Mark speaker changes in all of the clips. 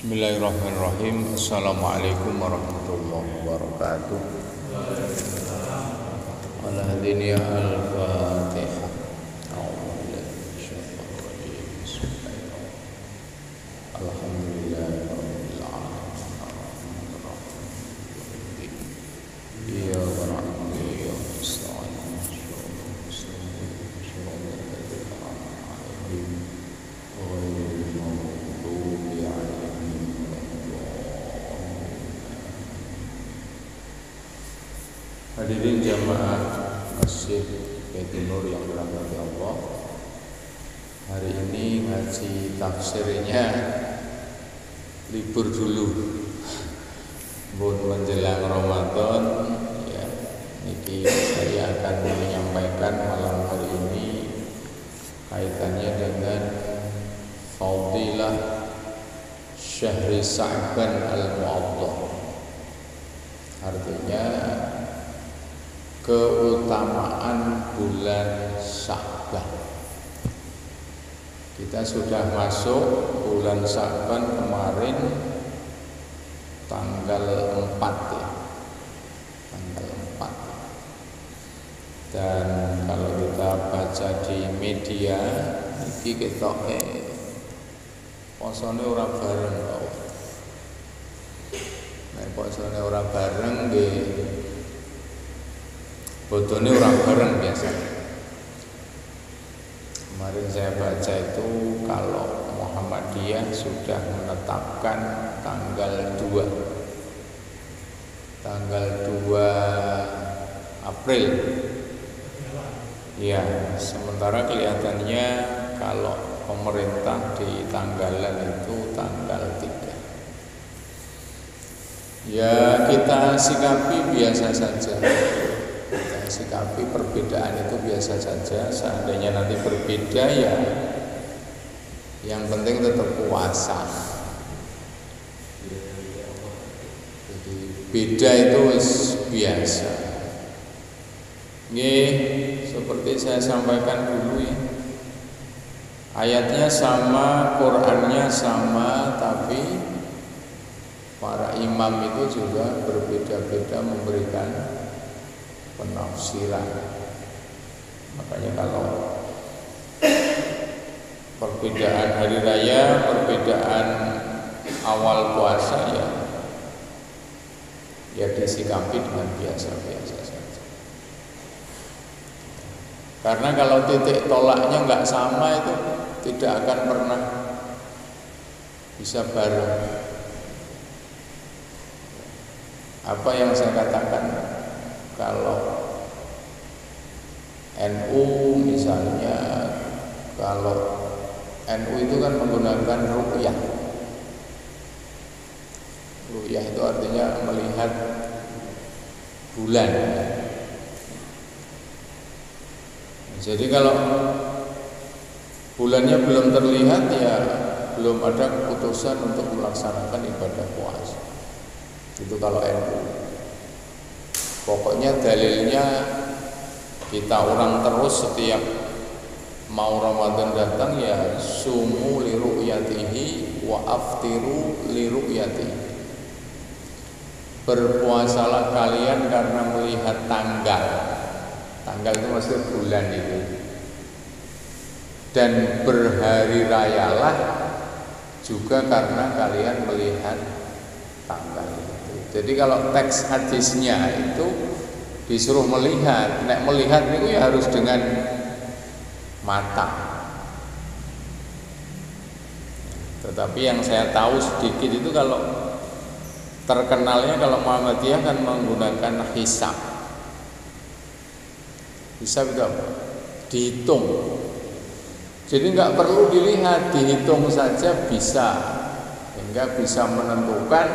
Speaker 1: Bismillahirrahmanirrahim. Assalamualaikum warahmatullahi wabarakatuh. Ala hadiniya al-Fatihah. Alhamdulillahirabbil alamin. Iyyaka na'budu wa iyyaka nasta'in. Hadirin jamaah Masjid Baitul Nur yang dirahmati Allah, hari ini ngaji tafsirnya libur dulu, menjelang Ramadan. Ya, ini saya akan menyampaikan malam hari ini kaitannya dengan Fadilah Syahri Sa'ban al-Mu'adhdham. Artinya keutamaan bulan Sya'ban. Kita sudah masuk bulan Sya'ban kemarin tanggal 4 ya. Tanggal 4. Dan kalau kita baca di media iki ketoke posone ora bareng kok. Nek posone ora bareng nggih bodone orang bareng biasa. Kemarin saya baca itu kalau Muhammadiyah sudah menetapkan tanggal 2 April. Ya, sementara kelihatannya kalau pemerintah di tanggalan itu tanggal 3. Ya, kita sikapi biasa saja. Sikapi perbedaan itu biasa saja. Seandainya nanti berbeda ya yang penting tetap puasa. Jadi beda itu biasa. Nggih, seperti saya sampaikan dulu ya. Ayatnya sama, Qur'annya sama, tapi para imam itu juga berbeda-beda memberikan penafsiran. Makanya kalau perbedaan hari raya, perbedaan awal puasa ya disikapi dengan biasa-biasa saja. Karena kalau titik tolaknya nggak sama itu tidak akan pernah bisa bareng. Apa yang saya katakan, kalau NU misalnya, kalau NU itu kan menggunakan ru'yah. Ru'yah itu artinya melihat bulan. Jadi kalau bulannya belum terlihat ya belum ada keputusan untuk melaksanakan ibadah puasa. Itu kalau NU. Pokoknya dalilnya kita orang terus setiap mau Ramadan datang ya sumu li ru'yatihi wa aftiru li ru'yatihi. Berpuasalah kalian karena melihat tanggal. Tanggal itu maksudnya bulan itu. Dan berhari rayalah juga karena kalian melihat tanggal itu. Jadi kalau teks hadisnya itu disuruh melihat, nek melihat itu ya harus dengan mata. Tetapi yang saya tahu sedikit itu kalau terkenalnya kalau Muhammadiyah kan menggunakan hisab. Hisab itu apa? Dihitung. Jadi nggak perlu dilihat, dihitung saja bisa, hingga bisa menentukan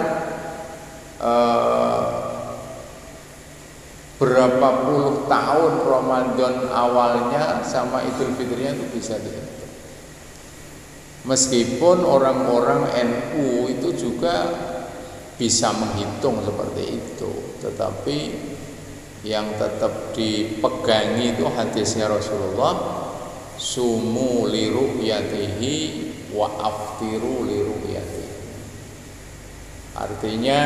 Speaker 1: berapa puluh tahun Ramadan awalnya sama Idul Fitrinya itu bisa dihitung. Meskipun orang-orang NU itu juga bisa menghitung seperti itu, tetapi yang tetap dipegangi itu hadisnya Rasulullah, sumu li ru'yatihi wa aftiru li ru'yatihi. Artinya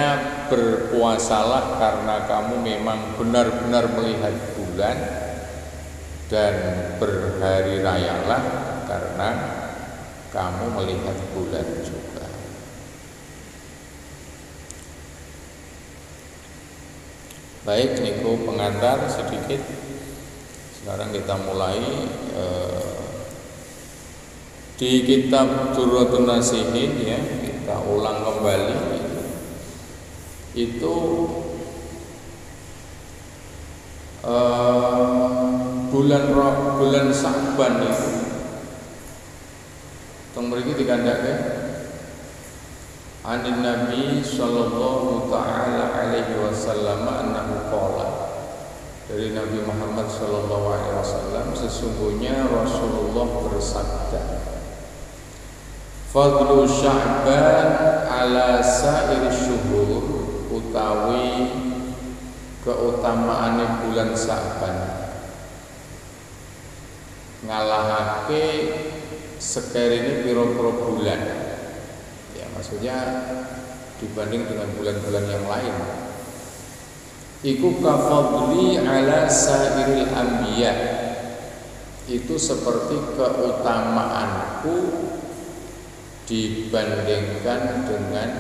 Speaker 1: berpuasalah karena kamu memang benar-benar melihat bulan, dan berhari rayalah karena kamu melihat bulan juga. Baik, niku pengantar sedikit. Sekarang kita mulai di kitab Durratun Nasihin, ya, kita ulang kembali. Itu bulan Sa'ban itu teng mriki dikandhake anin Nabi sallallahu taala alaihi wasallam annahu qala, dari Nabi Muhammad sallallahu alaihi wasallam, sesungguhnya Rasulullah bersabda, fadlu Sya'ban ala sa'ir syuhur, utawi keutamaane bulan Sa'ban ngalahake sekerine pira-pira bulan. Ya, maksudnya dibanding dengan bulan-bulan yang lain. Iku kafadli ala sairil anbiya, itu seperti keutamaanku dibandingkan dengan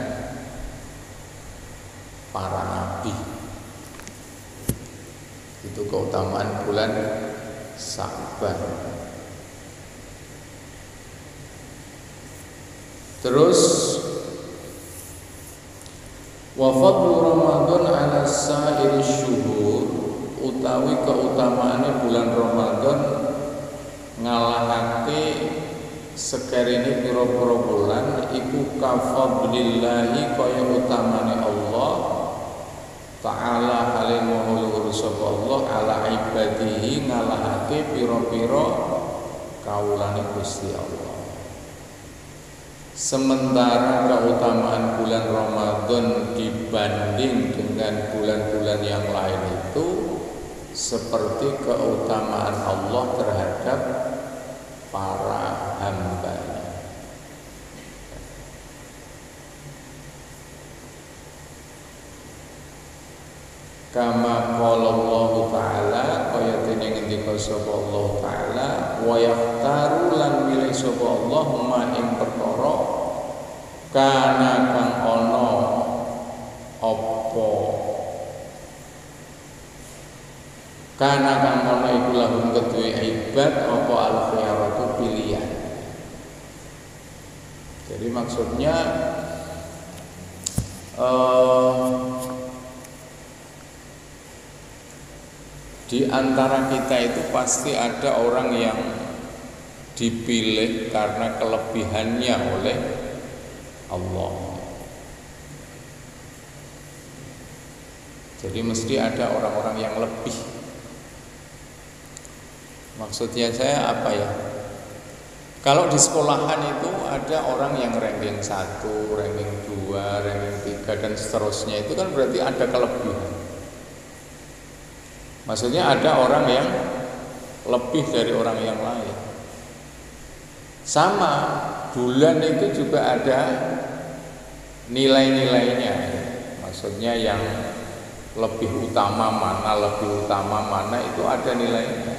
Speaker 1: para nabi. Itu keutamaan bulan Sa'ban. Terus wa fadlu Ramadan ala sa'ir syuhur, utawi keutamaane bulan Ramadan ngalahake sekerine pira-pira bulan, iku kafadlillahi, kaya utamane Allah Ta'ala halim wa luhur sapa Allah ala ibadihi, ngalahake pira-pira kaulane Gusti Allah. Sementara keutamaan bulan Ramadan dibanding dengan bulan-bulan yang lain itu seperti keutamaan Allah terhadap para hamba-Nya. Kama qala Allah Ta'ala, kaya dene ngendika sapa Allah Ta'ala, wa yaftaru lan milih sapa Allah ma ing perkara kana kang ana apa kana kang ana iku lahum kedue ibad apa al-khiyaratu pilihan. Jadi maksudnya di antara kita itu pasti ada orang yang dipilih karena kelebihannya oleh Allah. Jadi mesti ada orang-orang yang lebih. Maksudnya saya apa ya? Kalau di sekolahan itu ada orang yang ranking 1, ranking 2, ranking 3 dan seterusnya, itu kan berarti ada kelebihan. Maksudnya ada orang yang lebih dari orang yang lain. Sama, bulan itu juga ada nilai-nilainya. Maksudnya yang lebih utama mana itu ada nilainya.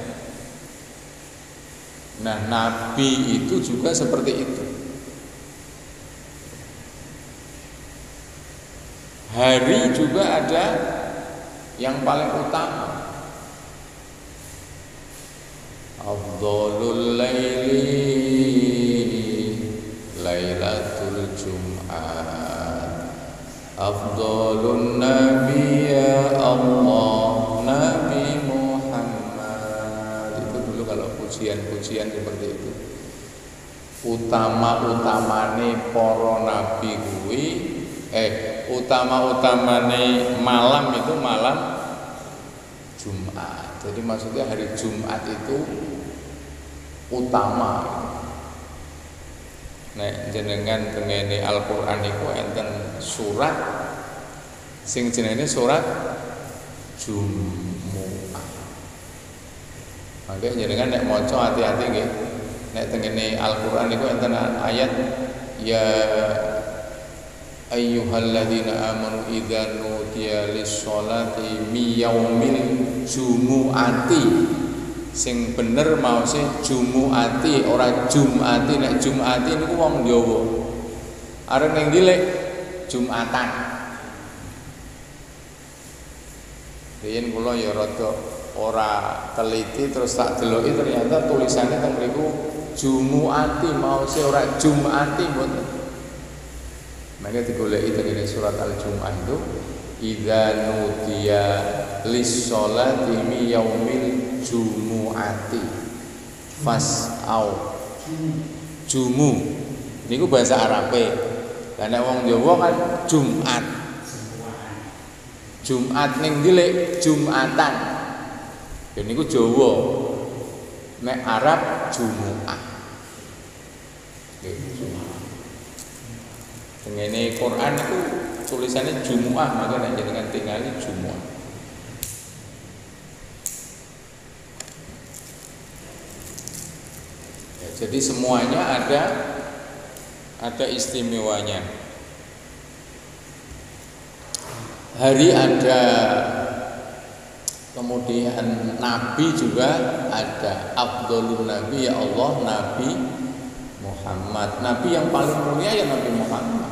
Speaker 1: Nah, Nabi itu juga seperti itu. Hari juga ada yang paling utama. Afdhalul laili lailatul jum'ah, afdhalun nabi ya Allah Nabi Muhammad. Itu dulu kalau pujian-pujian seperti itu. Utama-utamane para nabi kuwi utama-utamane malam itu malam Jumat. Jadi maksudnya hari Jumat itu utama. Nek jenengan tengene Al-Qur'an iku enten surat sing jenenge surat Jumu'ah. Mangke jenengan nek maca hati-hati nggih. Nek tengene Al-Qur'an iku enten ayat ya ayyuhalladzina amanu idza nudiya lis-sholati miyaumil jumu'ati. Sing bener maose jumu'ati ora jum'ati. Nek jum'ati niku wong Jawa. Arep ning dilek Jumatan. Riyen kula ya rada ora teliti terus tak deloki ternyata tulisannya teng mriku jumu'ati maose ora jum'ati mboten. Maka digoleki teng surat Al-Jumu'ah itu idza nudiya lis-sholati mi yaumil jumu'ati fas'au. Jumu niku bahasa Arabe. Lah nek wong Jawa kan Jumat. Jumat ning dilek Jumatan. Ya niku Jawa. Nek Arab Jumu'ah. Ngene Quran itu tulisannya Jumu'ah, maka nek jenengan tinggali Jumu'ah. Ya, jadi semuanya ada istimewanya. Hari ada, kemudian Nabi juga ada. Afdhalun Nabi ya Allah, Nabi Muhammad. Nabi yang paling mulia ya Nabi Muhammad.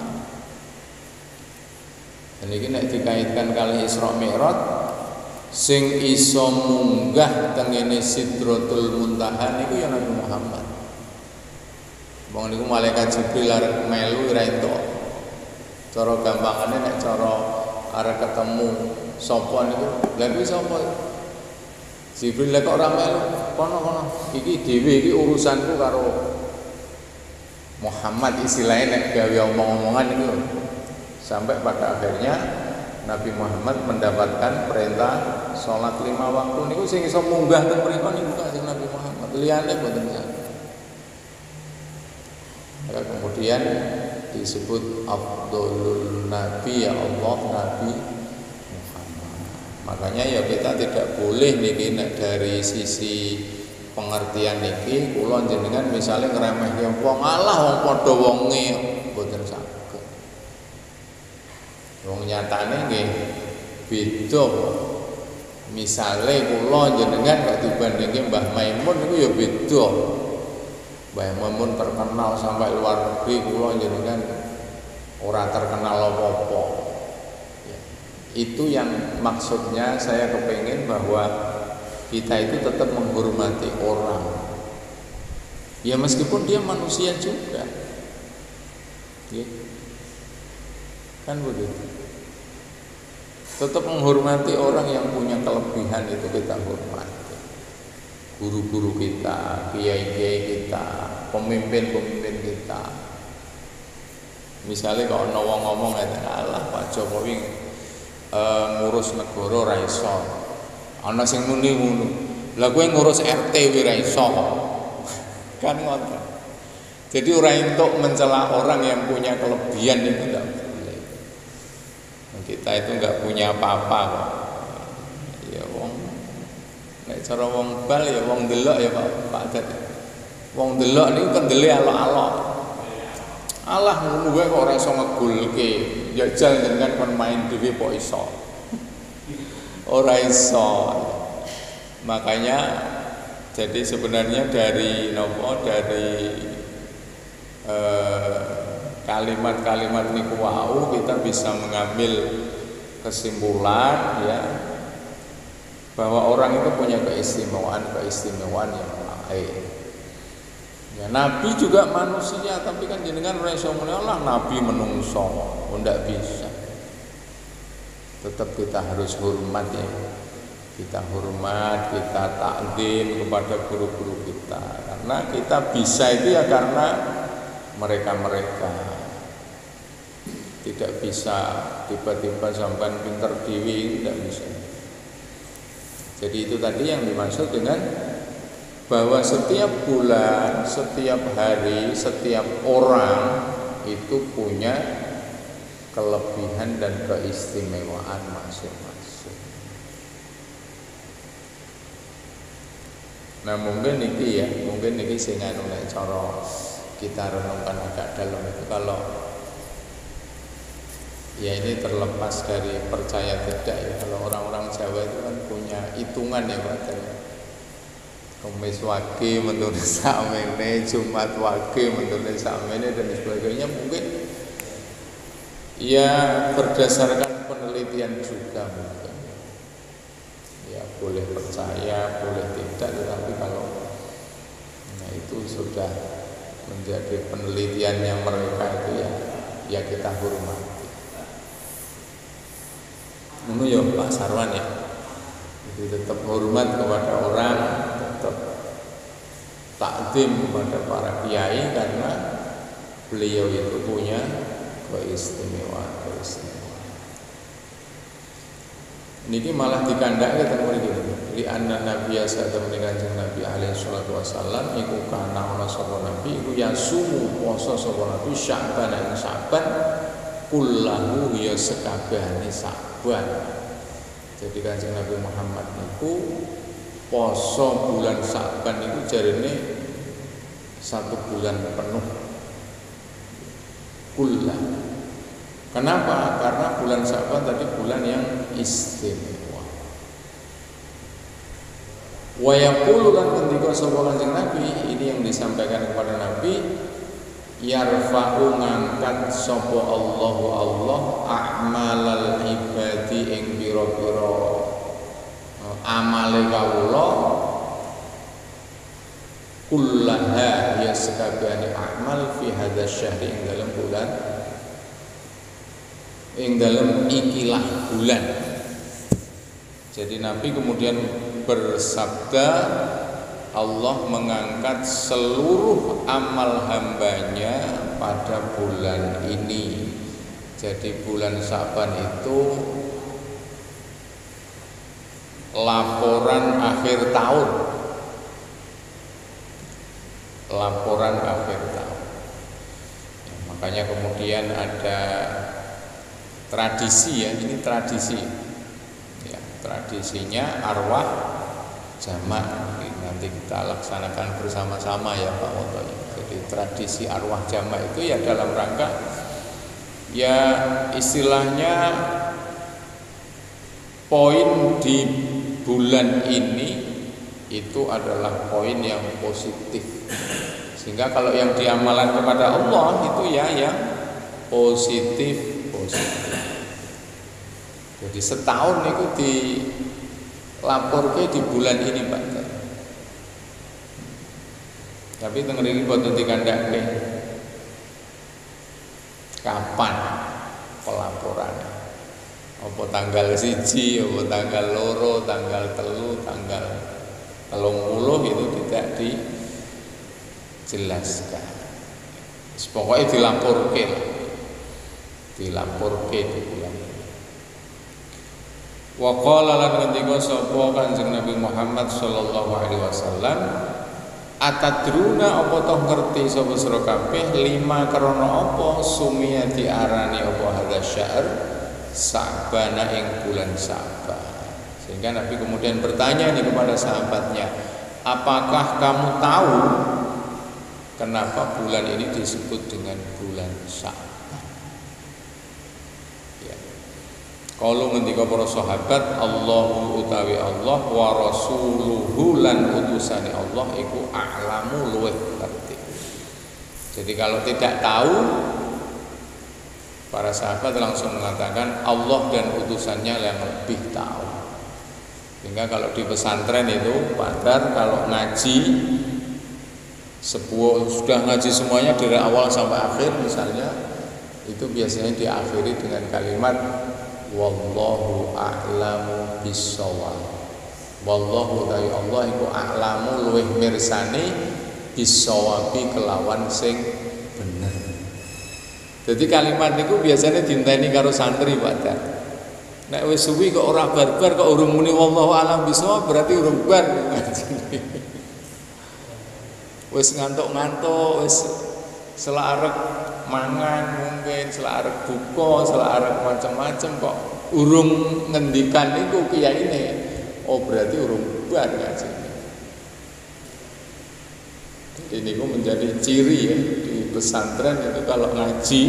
Speaker 1: Dan ini nek dikaitkan kali Isra Mi'raj, sing iso munggah tengene Sidratul Muntaha niku ya Nabi Muhammad. Wong niku malaikat Jibril arep melu ora entuk. Cara gampangane nek cara arep ketemu sapa niku, lha iki sapa? Jibril lek ora melu, kono-kono. Iki dhewe iki urusanku karo Muhammad, istilahnya nek gawe omong-omongan itu. Sampai pada akhirnya Nabi Muhammad mendapatkan perintah sholat 5 waktu niku sing iso munggah teng mriku niku Kanjeng Nabi Muhammad. Liyane boten saged. Kemudian disebut Afdhalul Nabi ya Allah, Nabi Muhammad. Makanya ya kita tidak boleh niki nek dari sisi pengertian niki kula jenengan misalnya ngremehke wong alah wong padha wonge mboten saged. Wong nyatane nggih beda. Misale kula jenengan kok dibandingke Mbah Maimun niku ya beda. Mbah Maimun terkenal sampai luar negeri, kula jenengan ora terkenal apa-apa. Ya. Itu yang maksudnya saya kepengin bahwa kita itu tetap menghormati orang. Ya meskipun dia manusia juga. Ya. Kan begitu. Tetap menghormati orang yang punya kelebihan itu kita hormati. Guru-guru kita, kiai-kiai kita, pemimpin-pemimpin kita. Misalnya kalau ono wong ngomong ngene, "Alah Pak Jokowi ngurus negara ora iso." Ana sing muni ngono. Lah kowe ngurus RT ora iso. Kan ngoten. Jadi ora entuk mencela orang yang punya kelebihan itu enggak boleh. Kita itu enggak punya apa-apa kok. Ya wong nek cara wong bal ya wong delok ya Pak Dat. Wong delok niku kendele alok-alok. Alah ngono wae kok ora iso ngegulke. Jajal dengan kon main dhewe kok iso. Ora iso. Makanya jadi sebenarnya dari kalimat-kalimat niku wau kita bisa mengambil kesimpulan ya bahwa orang itu punya keistimewaan yang lain. Ya, Nabi juga manusia, tapi kan jenengan ora iso muni Allah Nabi menungso, ndak bisa. Tetap kita harus hormat ya. Kita hormat, kita takdim kepada guru-guru kita. Karena kita bisa itu ya karena mereka-mereka. Tidak bisa tiba-tiba sampai pinter dewi, tidak bisa. Jadi itu tadi yang dimaksud dengan bahwa setiap bulan, setiap hari, setiap orang itu punya kelebihan dan keistimewaan masing-masing. Nah mungkin niki sing anu nek cara kita renungkan agak dalam itu kalau Ya ini terlepas dari percaya tidak ya. Kalau orang-orang Jawa itu kan punya hitungan ya Pak. Kamis wage menurut sakmene, Jumat wage menurut sakmene dan sebagainya, mungkin ya berdasarkan penelitian juga mungkin. Ya boleh percaya, boleh tidak, tetapi kalau itu sudah menjadi penelitiannya mereka itu ya kita hormati. Ini ya Pak Sarwan ya, jadi tetap hormat kepada orang, tetap takdim kepada para kiai karena beliau itu punya keistimewaan. Niki malah dikandhake teng mriki. Li anna nabiyya sallallahu alaihi Nabi alaihi salatu wasallam iku kana ana sapa nabi iku yasumu poso sapa nabi Sya'ban ing Sya'ban kullahu ya sekabehane Sya'ban. Jadi Kanjeng Nabi Muhammad niku poso bulan Sya'ban itu jarene 1 bulan penuh. Kullahu. Kenapa? Karena bulan Sya'ban tadi bulan yang istimewa. Wa yaqulu lan ngendika sapa Kanjeng Nabi, ini yang disampaikan kepada Nabi, yarfa'u ngangkat sapa Allahu Allah a'malal ibadi ing pira-pira amale kawula kullaha ya sakabehane amal fi hadzal syahri ing dalam bulan dalam ikilah bulan. Jadi Nabi kemudian bersabda, Allah mengangkat seluruh amal hambanya pada bulan ini. Jadi bulan Sya'ban itu laporan akhir tahun. Laporan akhir tahun. Ya, makanya kemudian ada tradisi ya, ini tradisi ya, tradisinya arwah jamak. Nanti kita laksanakan bersama-sama ya Pak Woto. Jadi tradisi arwah jamak itu ya dalam rangka ya istilahnya poin di bulan ini itu adalah poin yang positif, sehingga kalau yang diamalan kepada Allah itu ya yang positif. Jadi setahun itu dilaporke di bulan ini Pak. Tapi tengriki boten dikandhake kapan pelaporannya. Apa tanggal 1, apa tanggal 2, tanggal 3, tanggal 30 itu tidak dijelaskan. Pokoknya dilaporke di bulan. Wa qala lan ngendika sapa Kanjeng Nabi Muhammad sallallahu alaihi wasallam, atadruna apa toh ngerti sapa sira kabeh lima krana apa sumia diarani apa hadza syahr Sya'ban ing bulan Sya'ban. Sehingga Nabi kemudian bertanya nih kepada sahabatnya, apakah kamu tahu kenapa bulan ini disebut dengan bulan Sya'ban? Kalau ngendika para sahabat, Allahu utawi Allah wa rasuluhu lan utusane Allah iku a'lamu luwih ngerti. Jadi kalau tidak tahu, para sahabat langsung mengatakan Allah dan utusannya yang lebih tahu. Sehingga kalau di pesantren itu padahal kalau ngaji sudah ngaji semuanya dari awal sampai akhir misalnya, itu biasanya diakhiri dengan kalimat wallahu a'lamu bissawab. Wallahu ta'ala Allah iku a'lamu luwih mirsani bisawabi kelawan sing bener. Jadi kalimat niku biasanya dinteni karo santri Pak. Nek wis suwi kok ora barbar kok urung muni wallahu a'lam bissawab berarti urung bar ngajine. Wis ngantuk-ngantuk, wis selarek mangan mungkin, selarek buka, selarek macam-macam kok urung ngendikan niku kiyaine. Oh berarti urung bar ngajine. Jadi niku menjadi ciri ya di pesantren itu kalau ngaji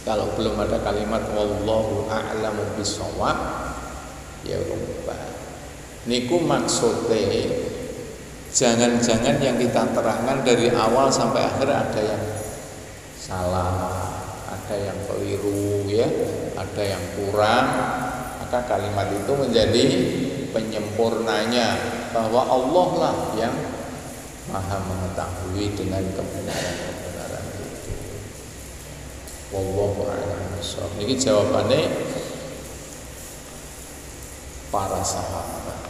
Speaker 1: Kalau belum ada kalimat wallahu a'lamu bishawab, ya rubah. Niku maksudnya jangan-jangan yang kita terangkan dari awal sampai akhir ada yang salah, ada yang keliru, ya, ada yang kurang. Maka kalimat itu menjadi penyempurnanya bahwa Allah lah yang Maha mengetahui dengan kebenaran itu. Wallahu a'lam bishawab. Ini jawabannya para sahabat.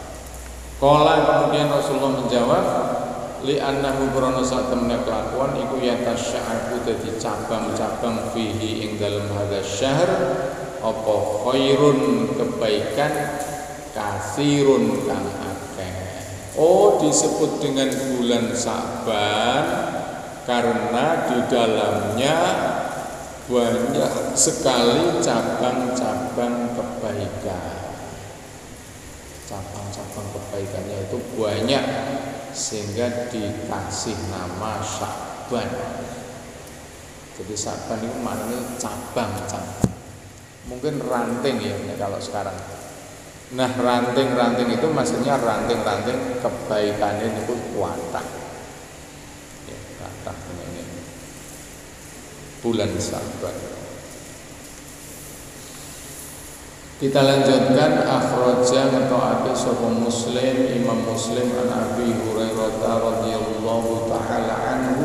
Speaker 1: Qala kemudian Rasulullah menjawab, li annahu krono sak temne kelakuan iku yatasya'abu dadi cabang-cabang fihi ing dalem hadza syahr apa khairun kebaikan kasirun kang akeh. Oh, disebut dengan bulan Sa'ban karena di dalamnya banyak sekali cabang-cabang kebaikan. Cabang-cabang kebaikannya itu banyak sehingga dikasih nama Sa'ban. Jadi Sa'ban itu maknanya cabang-cabang. Mungkin ranting ya kalau sekarang. Nah, ranting-ranting itu maksudnya ranting-ranting kebaikannya itu watak. Ya, watak ini. Bulan Sa'ban. Kita lanjutkan akhraja ngetokake sapa Muslim, Imam Muslim an Abi Hurairah radhiyallahu taala anhu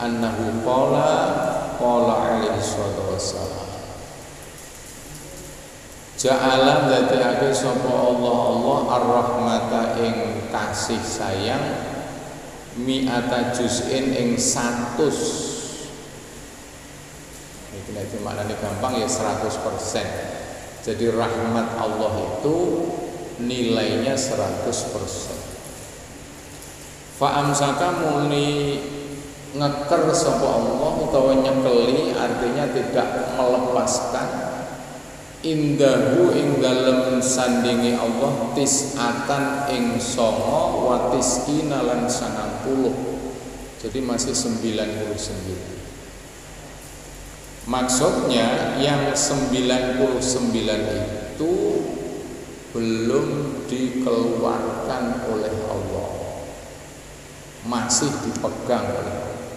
Speaker 1: annahu qala alaihi salatu wassalam ja'ala dadekake sapa Allah ar-rahmata ing kasih sayang mi'ata juz'in ing 100. Iki nek maknane gampang ya 100%. Jadi rahmat Allah itu nilainya 100%. Fa'amsaka muni ngeker sapa Allah utawa nyekeli artinya tidak melepaskan indahu ing dalem sandingi Allah tis'atan ing songo wa tis'ina lan 90. Jadi masih 99. Maksudnya yang 99 itu belum dikeluarkan oleh Allah, masih dipegang oleh Allah.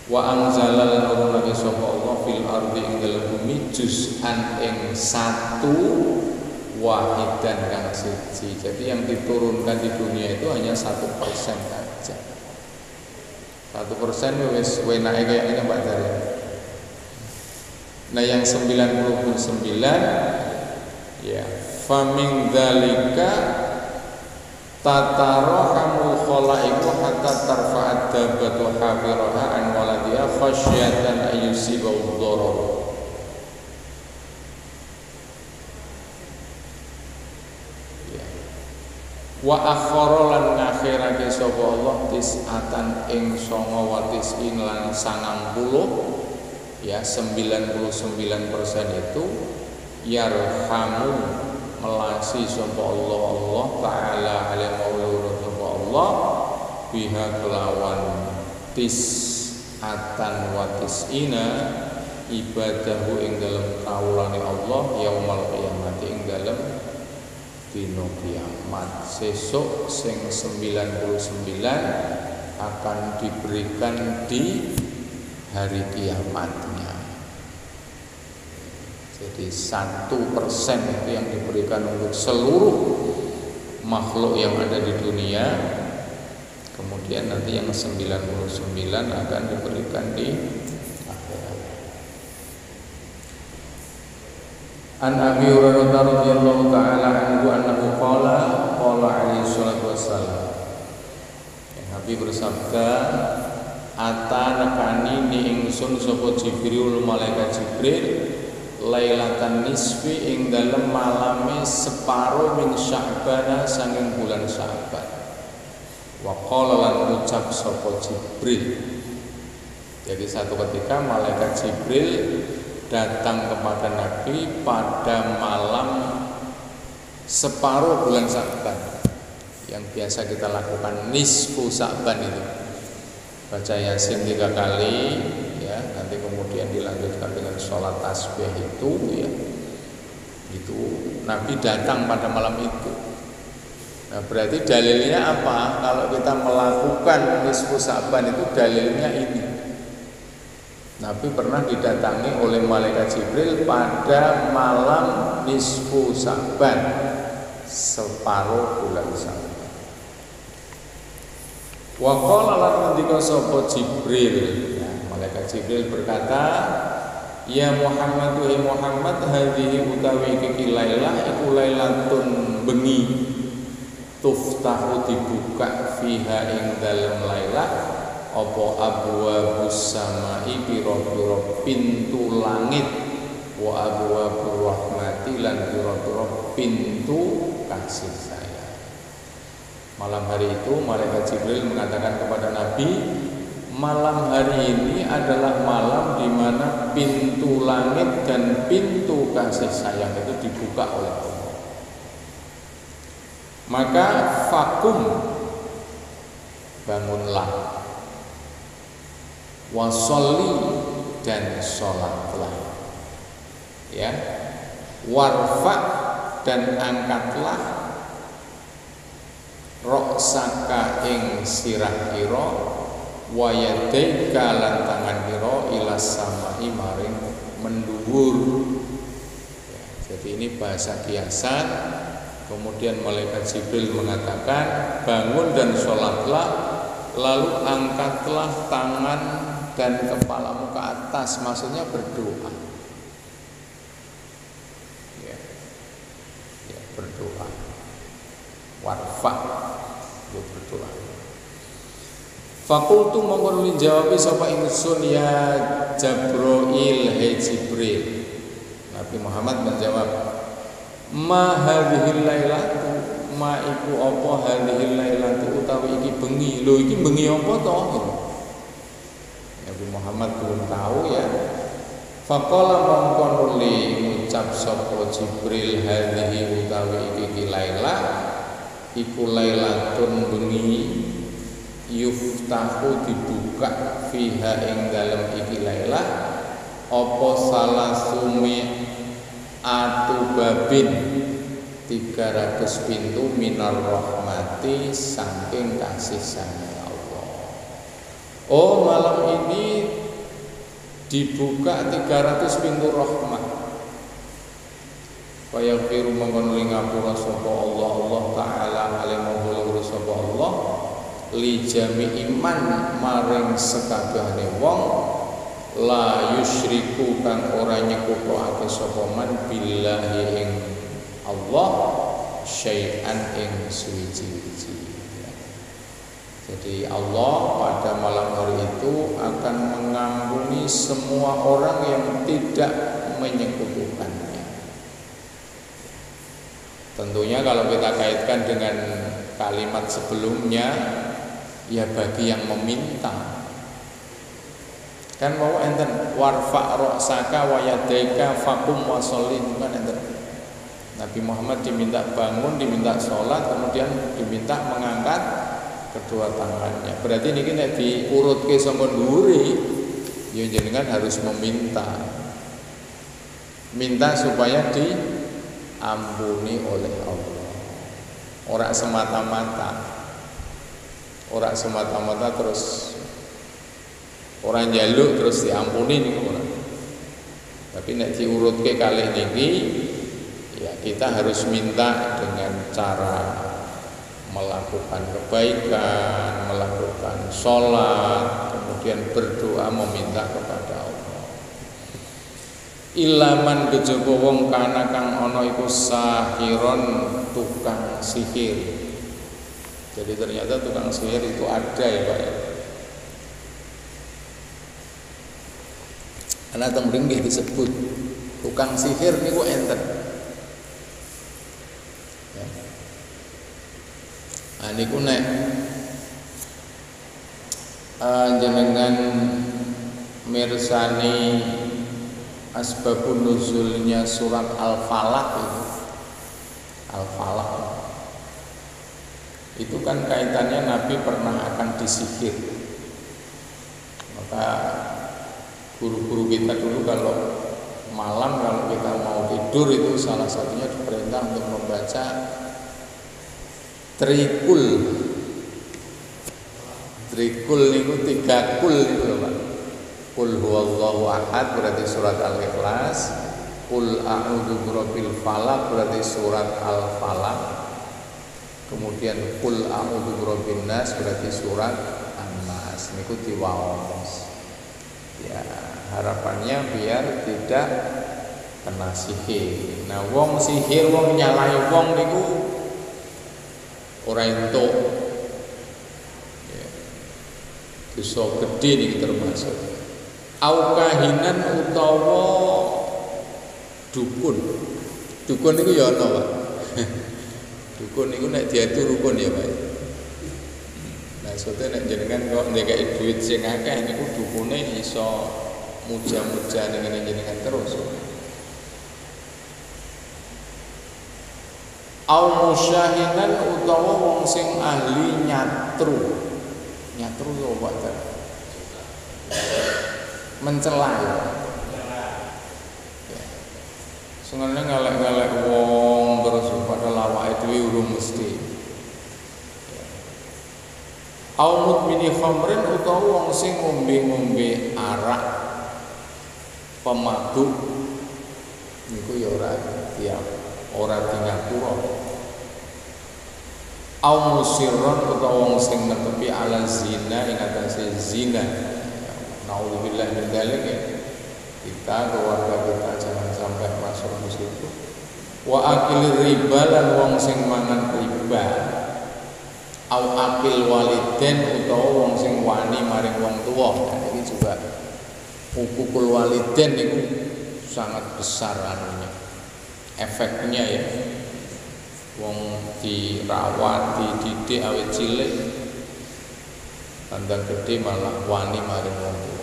Speaker 1: Wa anzalal nurulaki sapa Allah fil ardi ing dalem bumi juz'an ing 1 wahidan kang siji. Jadi yang diturunkan di dunia itu hanya 1% saja. 1% wis wenake kayak ini Pak Dari. Nah yang 99 ya famin dzalika tatarahamul khalaiqu hatta tarfa'ad dabbatu hafiraha an waladiha khasyatan ayyusibau dharar. Ya. Wa akhara lan ngakhirake sapa Allah tis'atan ing 9 wa tis'in lan 90. Ya 99% itu yarhamu melasi sapa Allah taala alim maulur sapa Allah biha kelawan tis'atan wa tis'ina ibadahu ing dalem kaulane Allah yaumul qiyamah ing dalem dina kiamat. Sesuk sing 99 akan diberikan di hari kiamatnya. Jadi 1% itu yang diberikan untuk seluruh makhluk yang ada di dunia. Kemudian nanti yang 99 akan diberikan di akhirat. An Abi Hurairah radhiyallahu taala anhu annahu qala alaihi salatu wassalam. Nabi bersabda, ata nekani ni ingsun sapa Jibril malaikat Jibril lailatan nisfi ing dalem malame separo min Sya'ban saking bulan Sya'ban. Wa qala lan ucap sapa Jibril. Jadi satu ketika malaikat Jibril datang kepada Nabi pada malam separuh bulan Sya'ban yang biasa kita lakukan nisfu Sya'ban itu. Baca Yasin 3 kali ya, nanti kemudian dilanjutkan sholat tasbih itu ya, itu Nabi datang pada malam itu. Nah berarti dalilnya apa? Kalau kita melakukan nisfu Sa'ban itu dalilnya ini. Nabi pernah didatangi oleh malaikat Jibril pada malam nisfu Sa'ban, separuh bulan Sa'ban. Wa qala lan ngendika sapa Jibril, ya, malaikat Jibril berkata, ya Muhammad wa Muhammad, hadhihi utawi iki lailah iku lailatun bengi, tuftahu dibuka fiha ing dalem lailah apa abwabus samai pira-pira pintu langit, wa abwabur rahmati lan pira-pira pintu kasih sayang. Malam hari itu malaikat Jibril mengatakan kepada Nabi, malam hari ini adalah malam di mana pintu langit dan pintu kasih sayang itu dibuka oleh Allah. Maka fakum, bangunlah, wasolli, dan sholatlah, ya, warfa, dan angkatlah, roksaka ing sirah ira, wayadaika lan tangan ira ilas samai maring menduwur. Ya, jadi ini bahasa kiasan. Kemudian malaikat Jibril mengatakan, bangun dan sholatlah, lalu angkatlah tangan dan kepalamu ke atas, maksudnya berdoa. Ya, ya berdoa. Warfa, itu berdoa. Fakultu mongkon ulin jawabi sapa ingsun ya Jibril, hei Jibril. Nabi Muhammad menjawab, ma hadhil lailatu, ma iku apa hadhil lailatu utawi iki bengi. Lho iki bengi apa to? Nabi Muhammad belum tahu ya. Faqala mongkon uli ngucap sapa Jibril, hadhihi utawi iki lailah iku lailatun bengi, yuftahu dibuka fiha ing dalem iki lailah apa salasumi atubabin 300 pintu minar rahmati saking kasih sayang Allah. Oh malam ini dibuka 300 pintu rahmat. Kaya firu mongkon ngapura sapa Allah, Allah taala alimul sapa Allah li jami iman maring sekabehane wong la yusyriku kang ora nyekutake sapa man billahi ing Allah syai'an ing suwiji-wiji. Jadi Allah pada malam hari itu akan mengampuni semua orang yang tidak menyekutukannya. Tentunya kalau kita kaitkan dengan kalimat sebelumnya, ya bagi yang meminta. Kan mau enten warfa roksaka wayadaika fakum wasolli, kan enten. Nabi Muhammad diminta bangun, diminta sholat, kemudian diminta mengangkat kedua tangannya. Berarti ini nek diurutke sama dhuwure, ya jenengan harus meminta. Minta supaya diampuni oleh Allah. Ora semata-mata terus orang jaluk terus diampuni niku ora. Tapi nek diurutke kalih niki ya kita harus minta dengan cara melakukan kebaikan, melakukan sholat, kemudian berdoa meminta kepada Allah. Ilaman kejaba wong kana kang ana iku sahiron, tukang sihir. Jadi ternyata tukang sihir itu ada ya Pak ya. Karena tembreng disebut tukang sihir niku enten. Ya. Nah niku nek jenengan mirsani asbabun nuzulnya surat Al-Falaq itu kan kaitannya Nabi pernah akan disihir. Maka guru-guru kita dulu kalau malam kalau kita mau tidur itu salah satunya diperintah untuk membaca trikul. Trikul niku 3 kul niku lho Pak. Qul huwallahu ahad berarti surat Al-Ikhlas. Qul a'udzu birabbil falaq berarti surat Al-Falaq. Kemudian qul a'udzu birabbin nas berarti surat An-Nas. Niku diwaos. Ya, harapannya biar tidak kena sihir. Nah, wong sihir wong nyalahi wong niku ora entuk. Ya. Dosa gedhe niki termasuk. Au kahinan utawa dukun. Dukun niku ya ana, Pak. Dukun niku nek diatur rukun ya, Pak. Nah, sote nek jenengan kok ndekeki duit sing akeh niku dukune iso muja-muja ning jenengan terus. Au musyahinan utawa wong sing ahli nyatru. Nyatru yo Pak. Mencela. Senengane ngalek-ngalek wong terus padahal awake dhewe urung mesti. Au mudmini khamrin utawa wong sing ngombe-ngombe arak pemabuk niku ya ora tiap ora dingapura. Au musirron utawa wong sing netepi ala zina ing atase zina. Nauzubillah min dzalik ya. Kita keluarga kita jangan sampai masuk ke situ. Wa akil riba lan wong sing mangan riba. Au akil waliden utawa wong sing wani maring wong tuwa. Nah, ini juga hukukul waliden itu sangat besar anunya. Efeknya ya. Wong dirawat, dididik awet cilik. Tandang gede malah wani maring wong tuwa.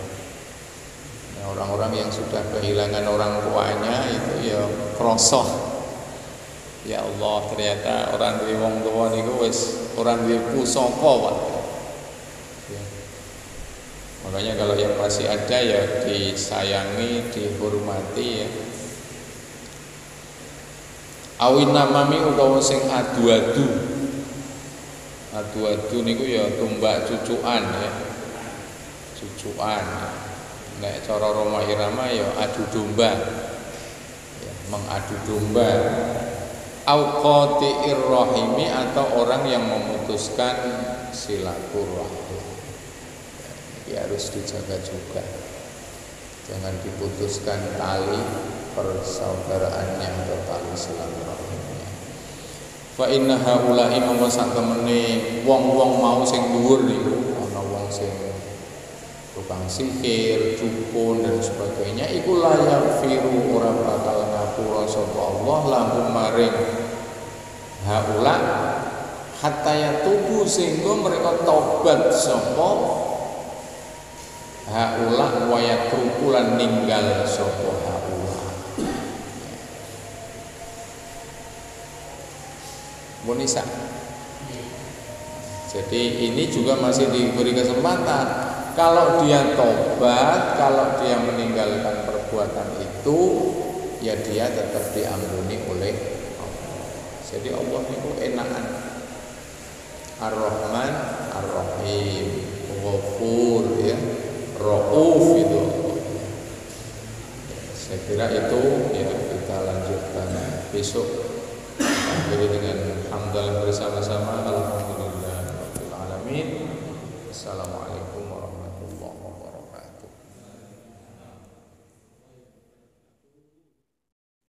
Speaker 1: Orang-orang yang sudah kehilangan orang tuanya itu ya kroso. Ya Allah, ternyata orang duwe wong tuwa niku wis ora duwe pusaka, Pak. Ya. Makanya kalau yang masih ada ya disayangi, dihormati ya. Awin namami utawa sing adu-adu. Adu-adu niku ya tumbak cucukan ya. Cucukan. Nek cara Roma Irama ya adu domba. Ya, mengadu domba. Au qati'ir rahimi atau orang yang memutuskan silaturahmi. Ya, harus dijaga juga. Jangan diputuskan tali persaudaraannya atau tali silaturahminya. Fa inna haula'i mangsa temene wong-wong mau sing dhuwur niku ana wong sing tukang sihir, dukun dan sebagainya iku layak firu ora bakal ngapura sapa Allah lahum maring haula hatta yatubu sehingga mereka tobat sapa haula wa yatruku lan ninggal sapa haula. Bonisa. Jadi ini juga masih diberi kesempatan. Kalau dia tobat, kalau dia meninggalkan perbuatan itu, ya dia tetap diampuni oleh Allah. Jadi Allah itu enakan. Ar-Rahman, Ar-Rahim, Ghafur, ya, Rauf itu. Saya kira itu ya kita lanjutkan besok. Jadi dengan hamdalah bersama-sama. Alhamdulillahirabbil alamin. Assalamualaikum